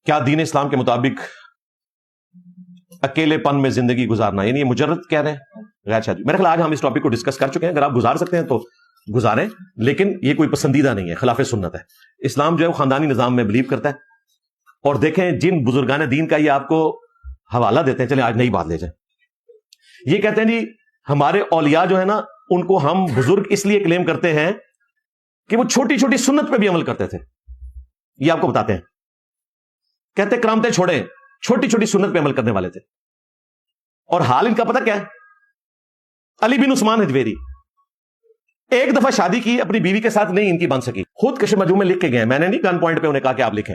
کیا دین اسلام کے مطابق اکیلے پن میں زندگی گزارنا، یعنی یہ مجرد کہہ رہے ہیں غیر شادی؟ میرے خیال آج ہم اس ٹاپک کو ڈسکس کر چکے ہیں. اگر آپ گزار سکتے ہیں تو گزاریں، لیکن یہ کوئی پسندیدہ نہیں ہے، خلاف سنت ہے. اسلام جو ہے وہ خاندانی نظام میں بلیو کرتا ہے. اور دیکھیں جن بزرگان دین کا یہ آپ کو حوالہ دیتے ہیں، چلیں آج نئی بات لے جائیں. یہ کہتے ہیں جی ہمارے اولیاء جو ہے نا ان کو ہم بزرگ اس لیے کلیم کرتے ہیں کہ وہ چھوٹی چھوٹی سنت پہ بھی عمل کرتے تھے. یہ آپ کو بتاتے ہیں، کہتے کرامتیں چھوڑیں، چھوٹی چھوٹی سنت پہ عمل کرنے والے تھے. اور حال ان کا پتہ کیا ہے؟ علی بن عثمان حجویری ایک دفعہ شادی کی، اپنی بیوی کے ساتھ نہیں ان کی بن سکی، خود کشف مجموع میں لکھ کے گئے، میں نے نہیں گن پوائنٹ پہ انہیں کہا کہ آپ لکھیں.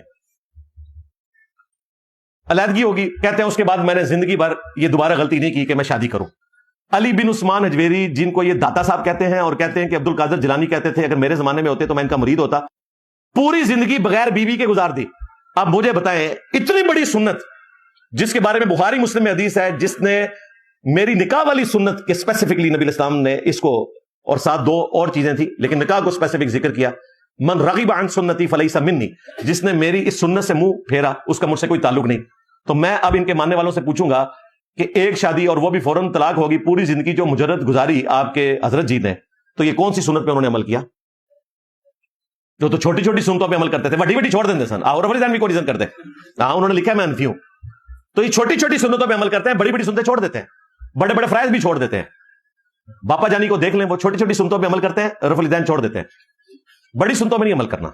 علیحدگی ہوگی، کہتے ہیں اس کے بعد میں نے زندگی بھر یہ دوبارہ غلطی نہیں کی کہ میں شادی کروں. علی بن عثمان حجویری جن کو یہ داتا صاحب کہتے ہیں اور کہتے ہیں کہ عبد القادر جیلانی کہتے تھے اگر میرے زمانے میں ہوتے تو میں ان کا مرید ہوتا، پوری زندگی بغیر بیوی کے گزار دی. اب مجھے بتائیں اتنی بڑی سنت جس کے بارے میں بخاری مسلم میں حدیث ہے، جس نے میری نکاح والی سنت کے اسپیسیفکلی نبی الاسلام نے اس کو، اور ساتھ دو اور چیزیں تھی لیکن نکاح کو اسپیسیفک ذکر کیا، من رغب عن سنتی فلیس منی، جس نے میری اس سنت سے منہ پھیرا اس کا مجھ سے کوئی تعلق نہیں. تو میں اب ان کے ماننے والوں سے پوچھوں گا کہ ایک شادی اور وہ بھی فوراً طلاق ہوگی، پوری زندگی جو مجرد گزاری آپ کے حضرت جی نے، تو یہ کون سی سنت پہ انہوں نے عمل کیا؟ جو تو چھوٹی چھوٹی سنتوں پہ عمل کرتے تھے، بڑی بڑی چھوڑ دیتے سن، اور بھی کوئی ریزن کرتے. ہاں انہوں نے لکھا ہے میں انفی ہوں. تو یہ چھوٹی چھوٹی سنتوں پہ عمل کرتے ہیں، بڑی بڑی سنتیں چھوڑ دیتے ہیں، بڑے بڑے فرائض بھی چھوڑ دیتے ہیں. باپا جانی کو دیکھ لیں، وہ چھوٹی چھوٹی سنتوں پہ عمل کرتے ہیں، رفع الیدین چھوڑ دیتے ہیں. بڑی سنتوں میں نہیں عمل کرنا.